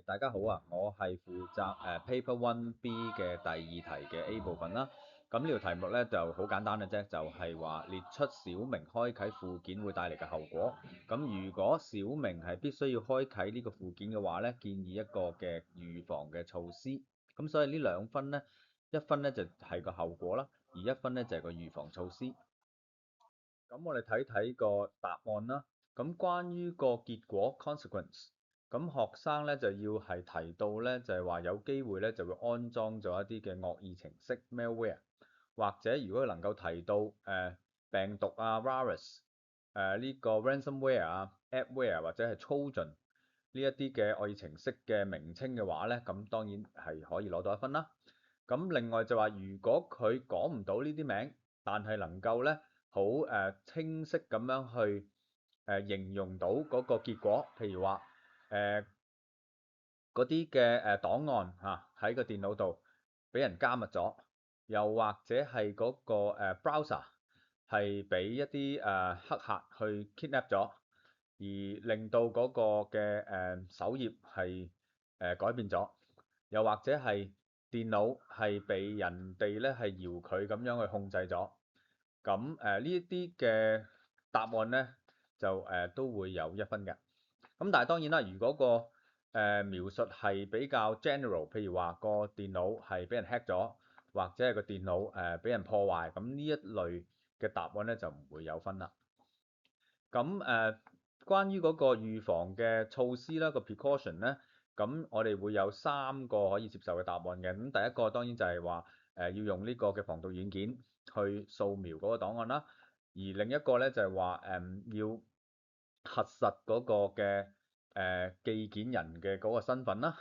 大家好啊！我係負責Paper One B 嘅第二題嘅 A 部分啦。咁呢條題目咧就好簡單嘅啫，就係話列出小明開啟附件會帶嚟嘅後果。咁如果小明係必須要開啟呢個附件嘅話咧，建議一個嘅預防嘅措施。咁所以呢兩分咧，一分咧就係個後果啦，而一分咧就係個預防措施。咁我哋睇睇個答案啦。咁關於個結果 consequence。咁學生咧就要係提到咧，就係話有機會咧就會安裝咗一啲嘅惡意程式 malware，或者如果能夠提到病毒啊 virus，呢個 ransomware 啊 appware 或者係 trojan 呢一啲嘅惡意程式嘅名稱嘅話咧，咁當然係可以攞到一分啦。咁另外就話如果佢講唔到呢啲名，但係能夠咧好清晰咁樣去形容到嗰個結果，譬如話，嗰啲嘅檔案嚇喺個電腦度俾人加密咗，又或者係嗰個browser 係俾一啲黑客去 kidnap 咗，而令到嗰個嘅首頁係改變咗，又或者係電腦係被人哋咧係搖佢咁樣去控制咗，咁呢一啲嘅答案咧就都會有一分嘅。咁但係當然啦，如果個描述係比較 general，譬如話個電腦係俾人 hack 咗，或者係個電腦俾人破壞，咁呢一類嘅答案咧就唔會有分啦。咁關於嗰個預防嘅措施啦，個 precaution 咧，咁我哋會有三個可以接受嘅答案嘅。咁第一個當然就係話要用呢個嘅防毒軟件去掃描嗰個檔案啦，而另一個咧就係話要核實嗰個嘅寄件人嘅嗰個身份啦。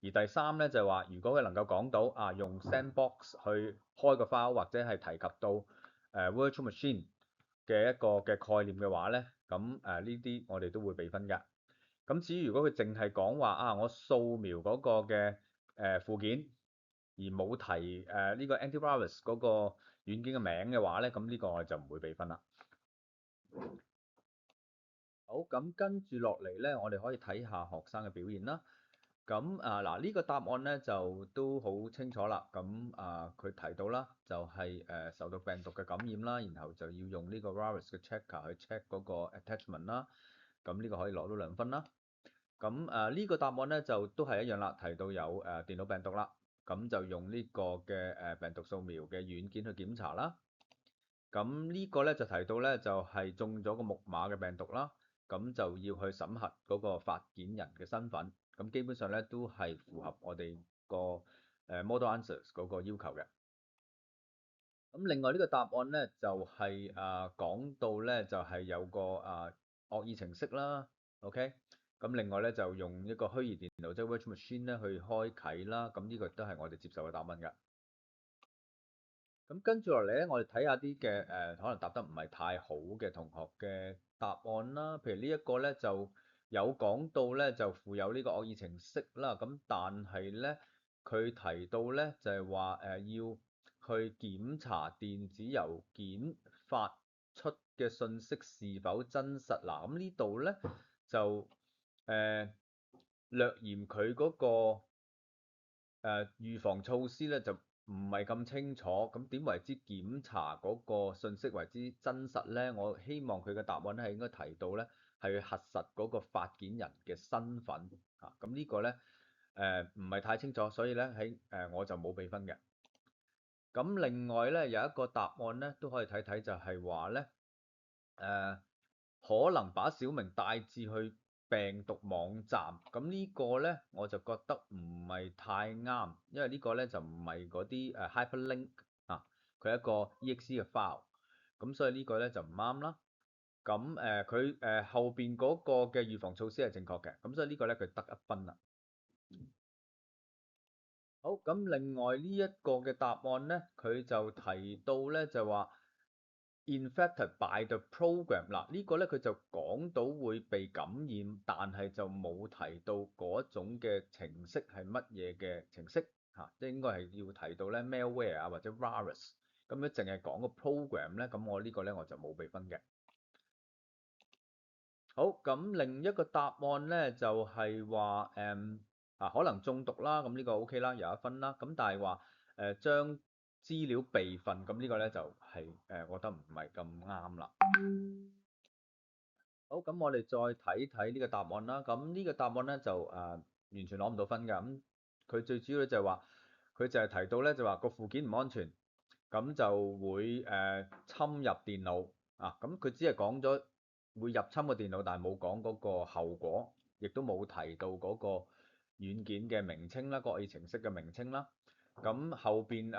而第三咧就係話，如果佢能夠講到用 sandbox 去開個 file 或者係提及到virtual machine 嘅一個嘅概念嘅話咧，咁呢啲我哋都會俾分㗎。咁至於如果佢淨係講話我掃描嗰個嘅附件，而冇提呢個 antivirus 嗰個軟件嘅名嘅話咧，咁呢個我哋就唔會俾分啦。好，咁跟住落嚟咧，我哋可以睇下學生嘅表現啦。咁嗱呢個答案咧就都好清楚啦。咁佢提到啦，就係受到病毒嘅感染啦，然後就要用呢個 virus 嘅 checker 去 check 嗰個 attachment 啦。咁呢個可以攞到2分啦。咁呢個答案咧就都係一樣啦，提到有電腦病毒啦，咁就用呢個嘅病毒掃描嘅軟件去檢查啦。咁呢個咧就提到咧就係中咗個木馬嘅病毒啦，咁就要去審核嗰個發件人嘅身份。咁基本上咧都係符合我哋個model answers 嗰個要求嘅。咁另外呢個答案咧就係講到咧就係有個惡意程式啦，OK。咁另外咧就用一個虛擬電腦即係 virtual machine 咧去開啟啦，咁呢個都係我哋接受嘅答案㗎。咁跟住落嚟咧，我哋睇下啲嘅可能答得唔係太好嘅同學嘅答案啦。譬如呢一個咧就有講到咧就附有呢個惡意程式啦，咁但係咧佢提到咧就係話要去檢查電子郵件發出嘅信息是否真實。嗱，咁呢度咧就略嫌佢嗰個預防措施咧就唔係咁清楚，咁點為之檢查嗰個信息為之真實咧？我希望佢嘅答案咧係應該提到咧係去核實嗰個發件人嘅身份嚇，咁呢個咧唔係太清楚，所以咧喺我就冇俾分嘅。咁另外咧有一個答案咧都可以睇睇，就係話咧可能把小明帶至去病毒網站，咁呢個咧我就覺得唔係太啱，因為呢個咧就唔係嗰啲hyperlink 啊，佢係一個 exe 嘅 file，咁所以呢個咧就唔啱啦。咁佢後邊嗰個嘅預防措施係正確嘅，咁所以呢個咧佢得1分啦。好，咁另外呢一個嘅答案咧，佢就提到咧就話 infected by the program。嗱，呢個咧佢就講到會被感染，但係就冇提到嗰種嘅程式係乜嘢嘅程式嚇，即係應該係要提到咧 malware 啊或者 virus。咁樣淨係講個 program 咧，咁我呢個咧我就冇俾分嘅。好，咁另一個答案咧就係話可能中毒啦，咁呢個 OK 啦，有1分啦。咁但係話將資料備份，咁呢個咧就係我覺得唔係咁啱啦。好，咁我哋再睇睇呢個答案啦。咁呢個答案咧就完全攞唔到分㗎。咁佢最主要咧就係話，佢就係提到咧就話個附件唔安全，咁就會侵入電腦啊。咁佢只係講咗會入侵個電腦，但係冇講嗰個後果，亦都冇提到嗰個軟件嘅名稱啦，個惡意程式嘅名稱啦。咁後邊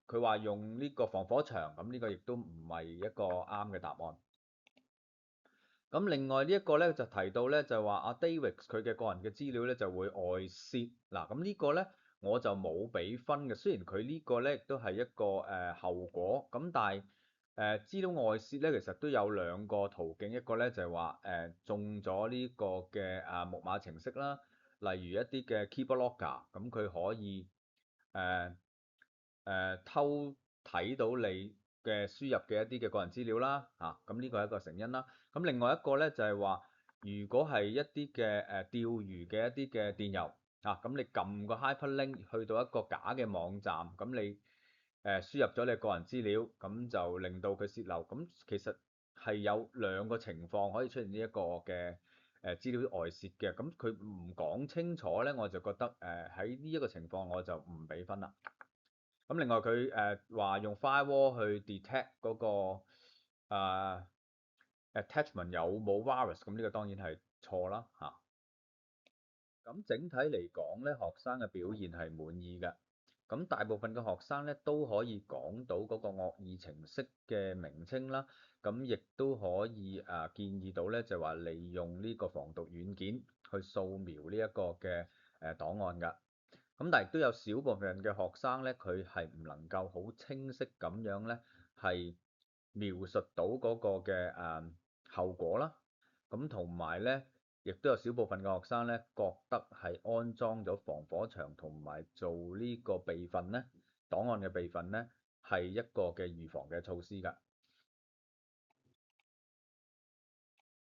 佢話用呢個防火牆，咁呢個亦都唔係一個啱嘅答案。咁另外呢一個咧就提到咧就係話阿 David 佢嘅個人嘅資料咧就會外泄。嗱，咁呢個咧我就冇俾分嘅，雖然佢呢個咧亦都係一個後果，咁但係資料外泄咧其實都有2個途徑，一個咧就係話中咗呢個嘅木馬程式啦，例如一啲嘅 keyboard locker，咁佢可以誒偷睇到你嘅輸入嘅一啲嘅個人資料啦，咁呢個係一個成因啦。咁另外一個咧就係話，如果係一啲嘅釣魚嘅一啲嘅電郵，咁你撳個 hyperlink 去到一個假嘅網站，咁你輸入咗你個人資料，咁就令到佢泄漏。咁其實係有2個情況可以出現呢一個嘅資料外泄嘅。咁佢唔講清楚咧，我就覺得喺呢一個情況我就唔俾分啦。咁另外佢話用 firewall 去 detect 嗰個attachment 有冇 virus，咁呢個當然係錯啦嚇。咁整體嚟講咧，學生嘅表現係滿意嘅。咁大部分嘅學生咧都可以講到嗰個惡意程式嘅名稱啦。咁亦都可以建議到咧，就話利用呢個防毒軟件去掃描呢一個嘅檔案㗎。咁但係都有少部分嘅學生咧，佢係唔能夠好清晰咁樣咧，係描述到嗰個嘅後果啦。咁同埋咧，亦都有少部分嘅學生咧，覺得係安裝咗防火牆同埋做呢個備份咧，檔案嘅備份咧，係一個嘅預防嘅措施㗎。